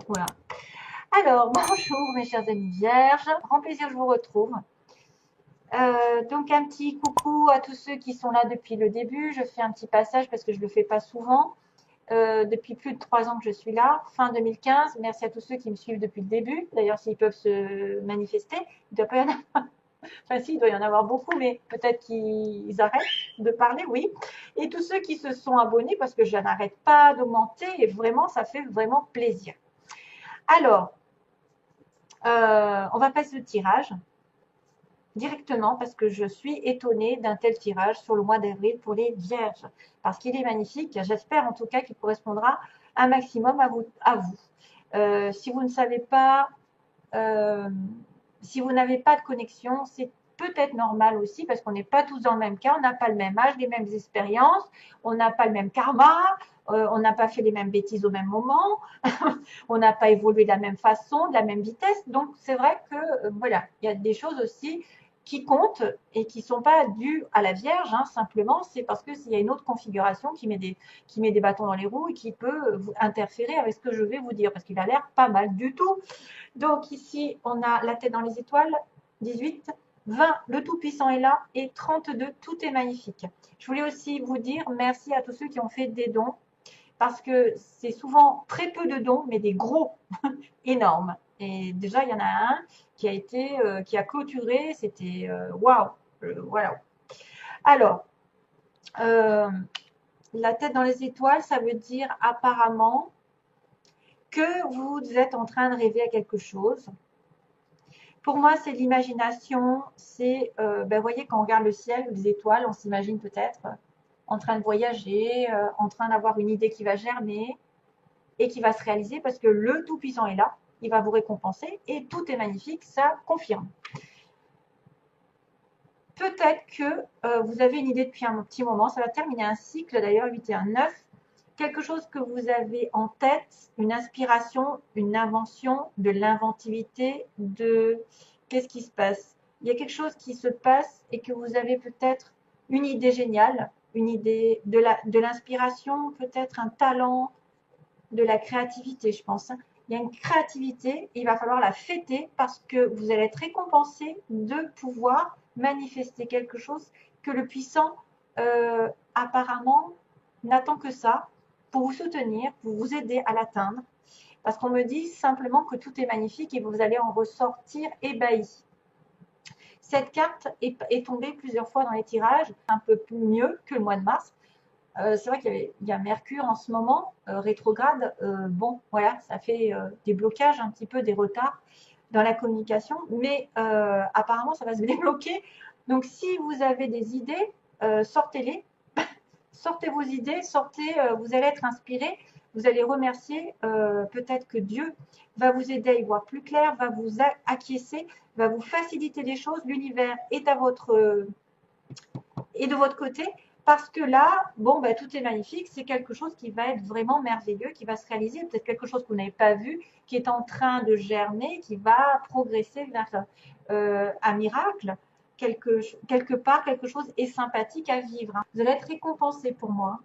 Voilà. Alors, bonjour mes chers amis vierges, grand plaisir que je vous retrouve. Donc un petit coucou à tous ceux qui sont là depuis le début. Je fais un petit passage parce que je ne le fais pas souvent. Depuis plus de 3 ans que je suis là, fin 2015. Merci à tous ceux qui me suivent depuis le début. D'ailleurs, s'ils peuvent se manifester, il doit pas y en avoir. Enfin, si, il doit y en avoir beaucoup, mais peut-être qu'ils arrêtent de parler, oui. Et tous ceux qui se sont abonnés, parce que je n'arrête pas d'augmenter, et vraiment, ça fait vraiment plaisir. Alors, on va passer le tirage directement parce que je suis étonnée d'un tel tirage sur le mois d'avril pour les vierges. Parce qu'il est magnifique. J'espère en tout cas qu'il correspondra un maximum à vous. Si vous ne savez pas, euh, si vous n'avez pas de connexion, c'est peut-être normal aussi parce qu'on n'est pas tous dans le même cas, on n'a pas le même âge, les mêmes expériences, on n'a pas le même karma, on n'a pas fait les mêmes bêtises au même moment, on n'a pas évolué de la même façon, de la même vitesse. Donc c'est vrai que voilà, il y a des choses aussi qui comptent et qui ne sont pas dues à la Vierge, hein, simplement c'est parce que s'il y a une autre configuration qui met des bâtons dans les roues et qui peut interférer avec ce que je vais vous dire, parce qu'il a l'air pas mal du tout. Donc ici, on a la tête dans les étoiles, 18, 20, le Tout-Puissant est là, et 32, tout est magnifique. Je voulais aussi vous dire merci à tous ceux qui ont fait des dons, parce que c'est souvent très peu de dons, mais des gros, énormes. Et déjà, il y en a un qui a clôturé, c'était waouh, voilà. Alors, euh, la tête dans les étoiles, ça veut dire apparemment que vous êtes en train de rêver à quelque chose. Pour moi, c'est l'imagination. C'est, vous voyez, quand on regarde le ciel, les étoiles, on s'imagine peut-être en train de voyager, en train d'avoir une idée qui va germer et qui va se réaliser parce que le Tout-Puissant est là. Il va vous récompenser et tout est magnifique, ça confirme. Peut-être que vous avez une idée depuis un petit moment. Ça va terminer un cycle, d'ailleurs, 8 et 1, 9. Quelque chose que vous avez en tête, une inspiration, une invention, de l'inventivité, de qu'est-ce qui se passe. Il y a quelque chose qui se passe et que vous avez peut-être une idée géniale, une idée de l'inspiration, peut-être un talent, de la créativité, je pense. Il y a une créativité, il va falloir la fêter parce que vous allez être récompensé de pouvoir manifester quelque chose que le puissant apparemment n'attend que ça pour vous soutenir, pour vous aider à l'atteindre. Parce qu'on me dit simplement que tout est magnifique et vous allez en ressortir ébahi. Cette carte est tombée plusieurs fois dans les tirages, un peu mieux que le mois de mars. C'est vrai qu'il y a Mercure en ce moment, rétrograde. Bon, voilà, ça fait des blocages, un petit peu des retards dans la communication, mais apparemment, ça va se débloquer. Donc, si vous avez des idées, sortez-les, sortez vos idées, sortez, vous allez être inspiré, vous allez remercier, peut-être que Dieu va vous aider à y voir plus clair, va vous acquiescer, va vous faciliter les choses, l'univers est de votre côté, parce que là, bon, bah, tout est magnifique, c'est quelque chose qui va être vraiment merveilleux, qui va se réaliser, peut-être quelque chose que vous n'avez pas vu, qui est en train de germer, qui va progresser vers un miracle, quelque part, quelque chose est sympathique à vivre, hein. Vous allez être récompensé pour moi.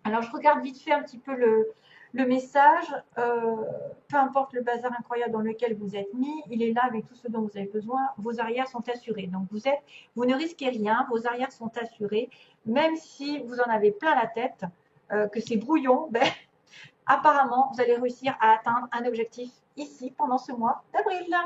Alors, je regarde vite fait un petit peu le message. Peu importe le bazar incroyable dans lequel vous êtes mis, il est là avec tout ce dont vous avez besoin. Vos arrières sont assurées. Donc, vous ne risquez rien. Vos arrières sont assurées. Même si vous en avez plein la tête, que c'est brouillon, ben, apparemment, vous allez réussir à atteindre un objectif ici pendant ce mois d'avril.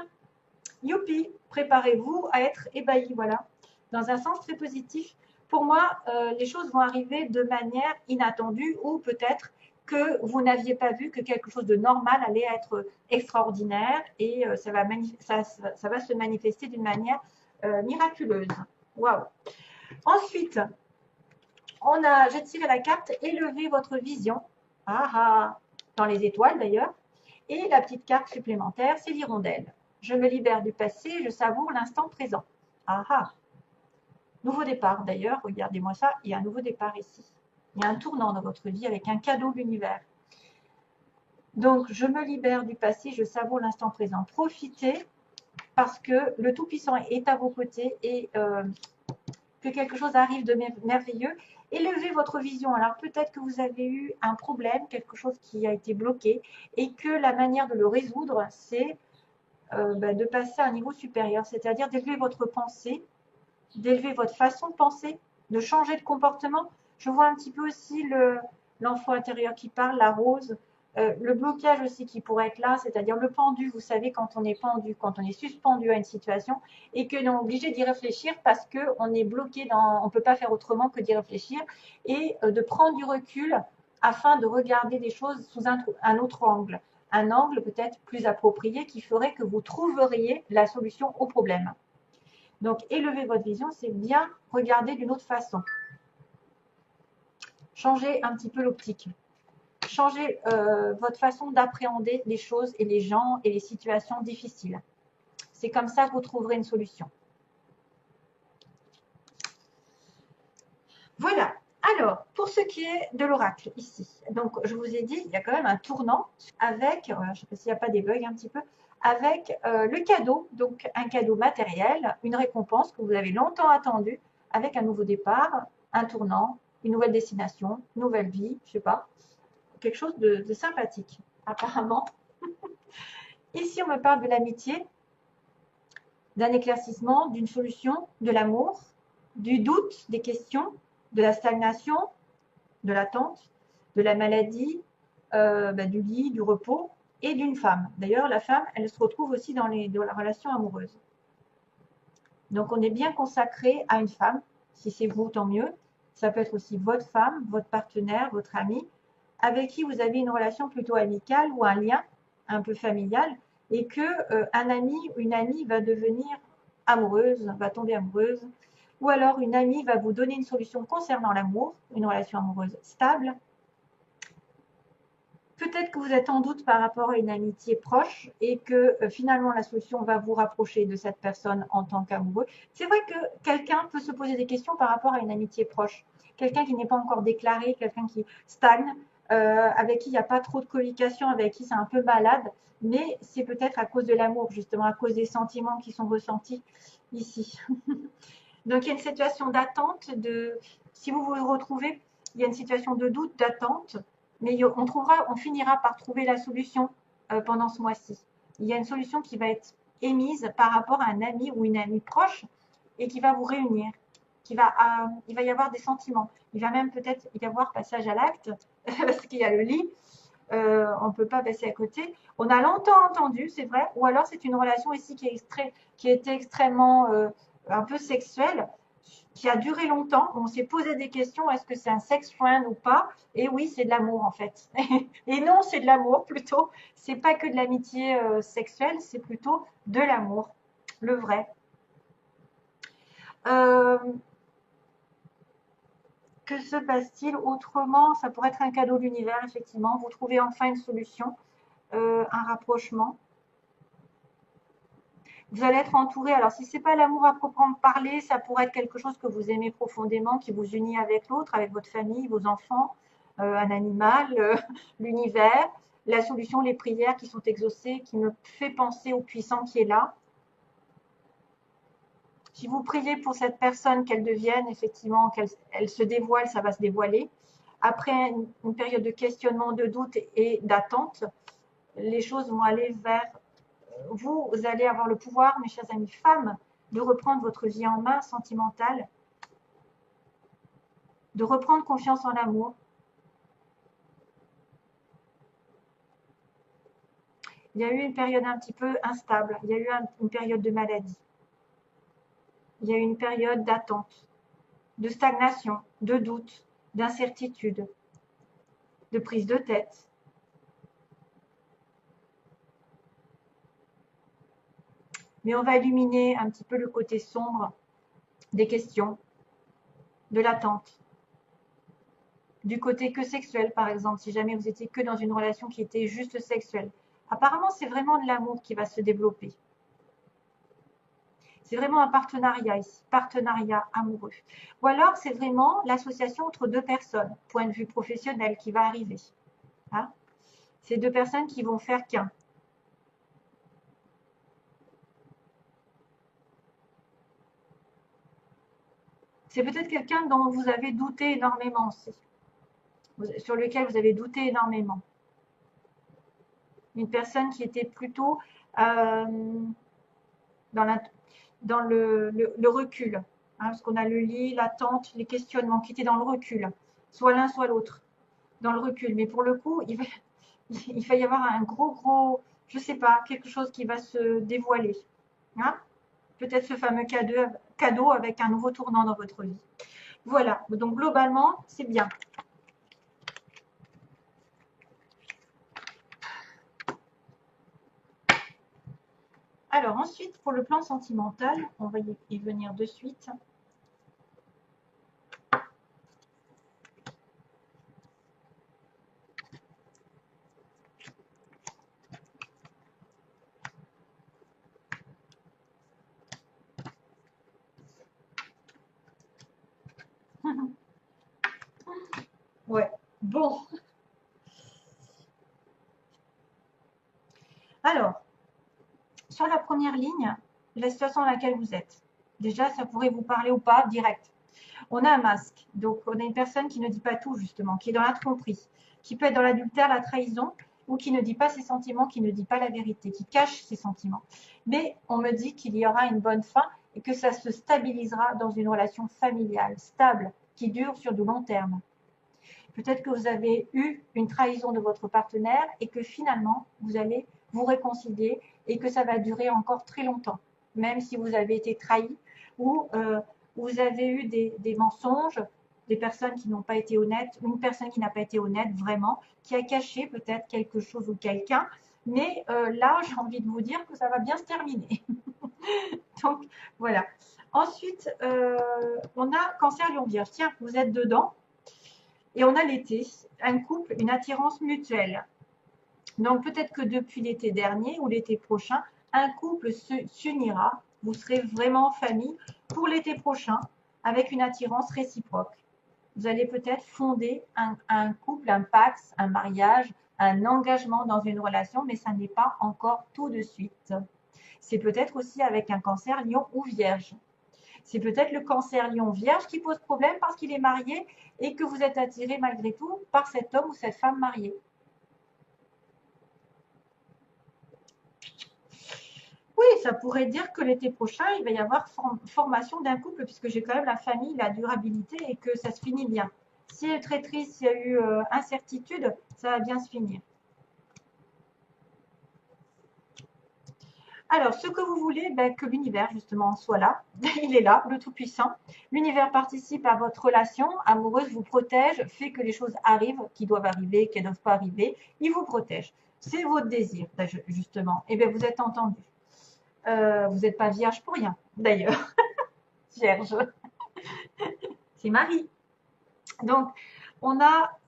Youpi, préparez-vous à être ébahi, voilà. Dans un sens très positif, pour moi, les choses vont arriver de manière inattendue ou peut-être que vous n'aviez pas vu que quelque chose de normal allait être extraordinaire et ça va se manifester d'une manière miraculeuse. Waouh! Ensuite, j'ai tiré la carte Élevez votre vision. Ah ah, dans les étoiles d'ailleurs. Et la petite carte supplémentaire, c'est l'hirondelle. Je me libère du passé, je savoure l'instant présent. Ah ah. Nouveau départ d'ailleurs, regardez-moi ça, il y a un nouveau départ ici. Il y a un tournant dans votre vie avec un cadeau de l'univers. Donc, je me libère du passé, je savoure l'instant présent. Profitez parce que le Tout-Puissant est à vos côtés et que quelque chose arrive de merveilleux Élevez votre vision. Alors peut-être que vous avez eu un problème, quelque chose qui a été bloqué, et que la manière de le résoudre, c'est de passer à un niveau supérieur, c'est-à-dire d'élever votre pensée, d'élever votre façon de penser, de changer de comportement. Je vois un petit peu aussi l'enfant intérieur qui parle, la rose, le blocage aussi qui pourrait être là, c'est-à-dire le pendu. Vous savez, quand on est pendu, quand on est suspendu à une situation et que l'on est obligé d'y réfléchir parce qu'on est bloqué on ne peut pas faire autrement que d'y réfléchir et de prendre du recul afin de regarder les choses sous un autre angle. Un angle peut-être plus approprié qui ferait que vous trouveriez la solution au problème. Donc, élever votre vision, c'est bien regarder d'une autre façon. Changer un petit peu l'optique. Changer votre façon d'appréhender les choses et les gens et les situations difficiles. C'est comme ça que vous trouverez une solution. Voilà. Alors, pour ce qui est de l'oracle, ici, donc je vous ai dit, il y a quand même un tournant avec, je ne sais pas s'il n'y a pas des bugs un petit peu, avec le cadeau, donc un cadeau matériel, une récompense que vous avez longtemps attendue, avec un nouveau départ, un tournant, une nouvelle destination, une nouvelle vie, je ne sais pas, quelque chose de sympathique, apparemment. Ici, on me parle de l'amitié, d'un éclaircissement, d'une solution, de l'amour, du doute, des questions, de la stagnation, de l'attente, de la maladie, du lit, du repos et d'une femme. D'ailleurs, la femme, elle se retrouve aussi dans la relation amoureuse. Donc, on est bien consacré à une femme. Si c'est vous, tant mieux. Ça peut être aussi votre femme, votre partenaire, votre ami, avec qui vous avez une relation plutôt amicale ou un lien un peu familial et que un ami ou une amie va devenir amoureuse, va tomber amoureuse, ou alors une amie va vous donner une solution concernant l'amour, une relation amoureuse stable. Peut-être que vous êtes en doute par rapport à une amitié proche et que finalement la solution va vous rapprocher de cette personne en tant qu'amoureux. C'est vrai que quelqu'un peut se poser des questions par rapport à une amitié proche. Quelqu'un qui n'est pas encore déclaré, quelqu'un qui stagne, avec qui il n'y a pas trop de communication, avec qui c'est un peu malade, mais c'est peut-être à cause de l'amour, justement, à cause des sentiments qui sont ressentis ici. Donc il y a une situation d'attente, si vous vous retrouvez, il y a une situation de doute, d'attente, mais on finira par trouver la solution pendant ce mois-ci. Il y a une solution qui va être émise par rapport à un ami ou une amie proche et qui va vous réunir. Il va y avoir des sentiments. Il va même peut-être y avoir passage à l'acte parce qu'il y a le lit. On ne peut pas passer à côté. On a longtemps entendu, c'est vrai, ou alors c'est une relation ici qui était extrêmement un peu sexuelle, qui a duré longtemps. On s'est posé des questions, est-ce que c'est un sex friend ou pas? Et oui, c'est de l'amour en fait. Et non, c'est de l'amour plutôt. C'est pas que de l'amitié sexuelle, c'est plutôt de l'amour, le vrai. Que se passe-t-il autrement? Ça pourrait être un cadeau de l'univers, effectivement. Vous trouvez enfin une solution, un rapprochement. Vous allez être entouré. Alors, si ce n'est pas l'amour à proprement parler, ça pourrait être quelque chose que vous aimez profondément, qui vous unit avec l'autre, avec votre famille, vos enfants, un animal, l'univers, la solution, les prières qui sont exaucées, qui me fait penser au puissant qui est là. Si vous priez pour cette personne, qu'elle devienne, effectivement, qu'elle se dévoile, ça va se dévoiler. Après une période de questionnement, de doute et d'attente, les choses vont aller vers vous allez avoir le pouvoir, mes chers amis femmes, de reprendre votre vie en main sentimentale, de reprendre confiance en l'amour. Il y a eu une période un petit peu instable, il y a eu une période de maladie, il y a eu une période d'attente, de stagnation, de doute, d'incertitude, de prise de tête. Mais on va illuminer un petit peu le côté sombre des questions, de l'attente, du côté que sexuel, par exemple, si jamais vous étiez que dans une relation qui était juste sexuelle. Apparemment, c'est vraiment de l'amour qui va se développer. C'est vraiment un partenariat ici, partenariat amoureux. Ou alors, c'est vraiment l'association entre deux personnes, point de vue professionnel, qui va arriver. Hein? C'est deux personnes qui vont faire qu'un. C'est peut-être quelqu'un dont vous avez douté énormément aussi, sur lequel vous avez douté énormément. Une personne qui était plutôt dans, la, dans le recul. Hein, parce qu'on a le lit, l'attente, les questionnements qui étaient dans le recul. Soit l'un, soit l'autre. Dans le recul. Mais pour le coup, il va y avoir un gros, je sais pas, quelque chose qui va se dévoiler. Hein, peut-être ce fameux cadeau avec un nouveau tournant dans votre vie. Voilà, donc globalement, c'est bien. Alors ensuite, pour le plan sentimental, on va y venir de suite. Ouais, bon. Alors, sur la première ligne, la situation dans laquelle vous êtes. Déjà, ça pourrait vous parler ou pas direct. On a un masque, donc on a une personne qui ne dit pas tout justement, qui est dans la tromperie, qui peut être dans l'adultère, la trahison, ou qui ne dit pas ses sentiments, qui ne dit pas la vérité, qui cache ses sentiments. Mais on me dit qu'il y aura une bonne fin et que ça se stabilisera dans une relation familiale, stable, qui dure sur de long terme. Peut-être que vous avez eu une trahison de votre partenaire et que finalement, vous allez vous réconcilier et que ça va durer encore très longtemps, même si vous avez été trahi ou vous avez eu des mensonges, des personnes qui n'ont pas été honnêtes, une personne qui n'a pas été honnête vraiment, qui a caché peut-être quelque chose ou quelqu'un. Mais là, j'ai envie de vous dire que ça va bien se terminer. Donc, voilà. Ensuite, on a Cancer Lion Vierge. Tiens, vous êtes dedans. Et on a l'été, un couple, une attirance mutuelle. Donc peut-être que depuis l'été dernier ou l'été prochain, un couple s'unira, vous serez vraiment en famille pour l'été prochain avec une attirance réciproque. Vous allez peut-être fonder un couple, un pax, un mariage, un engagement dans une relation, mais ça n'est pas encore tout de suite. C'est peut-être aussi avec un Cancer, Lion ou Vierge. C'est peut-être le Cancer Lion Vierge qui pose problème parce qu'il est marié et que vous êtes attiré malgré tout par cet homme ou cette femme mariée. Oui, ça pourrait dire que l'été prochain, il va y avoir formation d'un couple puisque j'ai quand même la famille, la durabilité et que ça se finit bien. S'il y a eu traîtrise, s'il y a eu incertitude, ça va bien se finir. Alors, ce que vous voulez, ben, que l'univers, justement, soit là. Il est là, le Tout-Puissant. L'univers participe à votre relation amoureuse, vous protège, fait que les choses arrivent, qui doivent arriver, qui ne doivent pas arriver. Il vous protège. C'est votre désir, justement. Et bien, vous êtes entendu. Vous n'êtes pas vierge pour rien, d'ailleurs. Vierge. C'est Marie. Donc, on a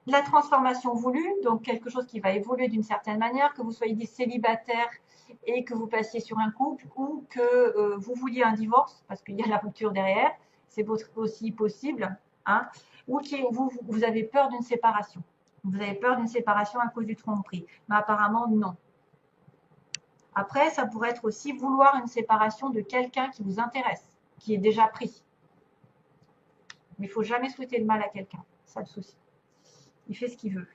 la transformation voulue, donc quelque chose qui va évoluer d'une certaine manière, que vous soyez des célibataires et que vous passiez sur un couple ou que vous vouliez un divorce, parce qu'il y a la rupture derrière, c'est aussi possible, hein, ou que vous avez peur d'une séparation. Vous avez peur d'une séparation à cause du tromperie. Mais apparemment, non. Après, ça pourrait être aussi vouloir une séparation de quelqu'un qui vous intéresse, qui est déjà pris. Mais il ne faut jamais souhaiter le mal à quelqu'un. C'est ça le souci. Il fait ce qu'il veut.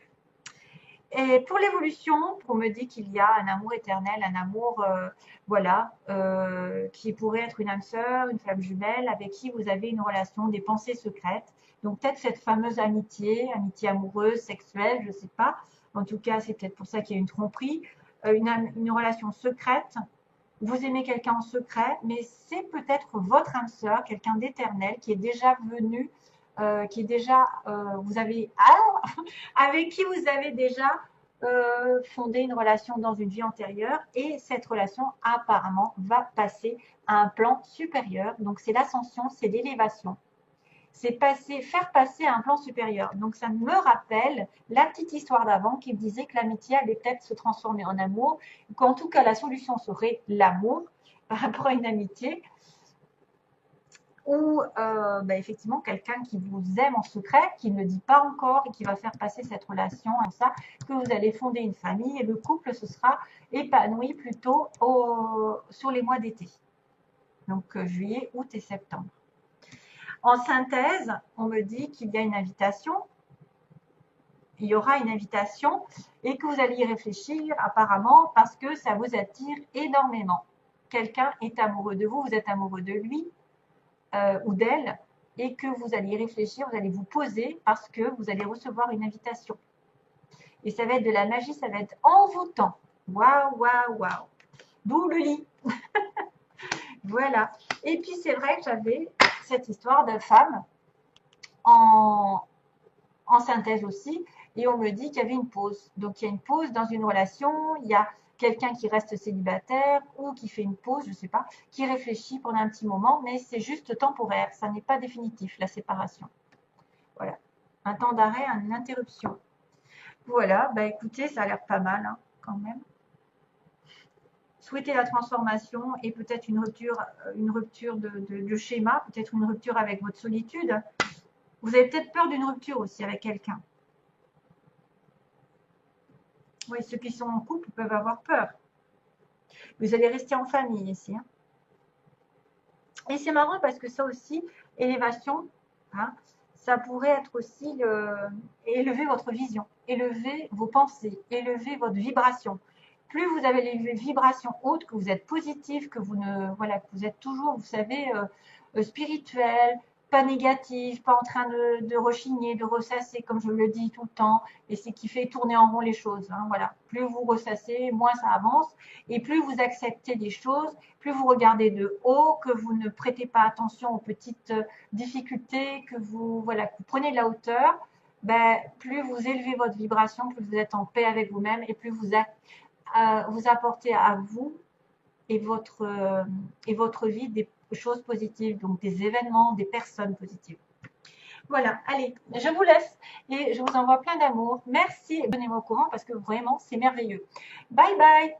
Et pour l'évolution, on me dit qu'il y a un amour éternel, un amour, voilà, qui pourrait être une âme sœur, une flamme jumelle, avec qui vous avez une relation, des pensées secrètes. Donc peut-être cette fameuse amitié, amitié amoureuse, sexuelle, je ne sais pas. En tout cas, c'est peut-être pour ça qu'il y a une tromperie, une relation secrète. Vous aimez quelqu'un en secret, mais c'est peut-être votre âme sœur, quelqu'un d'éternel qui est déjà venu, qui est déjà, vous avez, avec qui vous avez déjà fondé une relation dans une vie antérieure et cette relation apparemment va passer à un plan supérieur. Donc c'est l'ascension, c'est l'élévation. C'est faire passer à un plan supérieur. Donc ça me rappelle la petite histoire d'avant qui me disait que l'amitié allait peut-être se transformer en amour, qu'en tout cas la solution serait l'amour par rapport à une amitié ou effectivement quelqu'un qui vous aime en secret, qui ne le dit pas encore et qui va faire passer cette relation à ça, que vous allez fonder une famille et le couple se sera épanoui plutôt sur les mois d'été. Donc juillet, août et septembre. En synthèse, on me dit qu'il y a une invitation. Il y aura une invitation et que vous allez y réfléchir apparemment parce que ça vous attire énormément. Quelqu'un est amoureux de vous, vous êtes amoureux de lui ou d'elle et que vous allez y réfléchir, vous allez vous poser parce que vous allez recevoir une invitation. Et ça va être de la magie, ça va être envoûtant. Waouh, waouh, waouh. D'où le lit. Voilà. Et puis c'est vrai que j'avais cette histoire de femme en synthèse aussi. Et on me dit qu'il y avait une pause. Donc il y a une pause dans une relation, il y a quelqu'un qui reste célibataire ou qui fait une pause, je ne sais pas, qui réfléchit pendant un petit moment, mais c'est juste temporaire, ça n'est pas définitif, la séparation. Voilà. Un temps d'arrêt, une interruption. Voilà, bah écoutez, ça a l'air pas mal hein, quand même. Souhaiter la transformation et peut-être une rupture de schéma, peut-être une rupture avec votre solitude. Vous avez peut-être peur d'une rupture aussi avec quelqu'un. Oui, ceux qui sont en couple peuvent avoir peur. Vous allez rester en famille ici. Hein. Et c'est marrant parce que ça aussi, élévation, hein, ça pourrait être aussi élever votre vision, élever vos pensées, élever votre vibration. Plus vous avez les vibrations hautes, que vous êtes positif, que vous ne, voilà, que vous êtes toujours, vous savez, spirituel, pas négatif, pas en train de rechigner, de ressasser, comme je le dis tout le temps, et c'est qui fait tourner en rond les choses. Hein, voilà. Plus vous ressassez, moins ça avance, et plus vous acceptez des choses, plus vous regardez de haut, que vous ne prêtez pas attention aux petites difficultés, que vous, voilà, que vous prenez de la hauteur, ben, plus vous élevez votre vibration, plus vous êtes en paix avec vous-même, et plus vous apportez à vous et votre vie des choses positives, donc des événements, des personnes positives. Voilà, allez, je vous laisse et je vous envoie plein d'amour. Merci, tenez-moi au courant parce que vraiment, c'est merveilleux. Bye bye.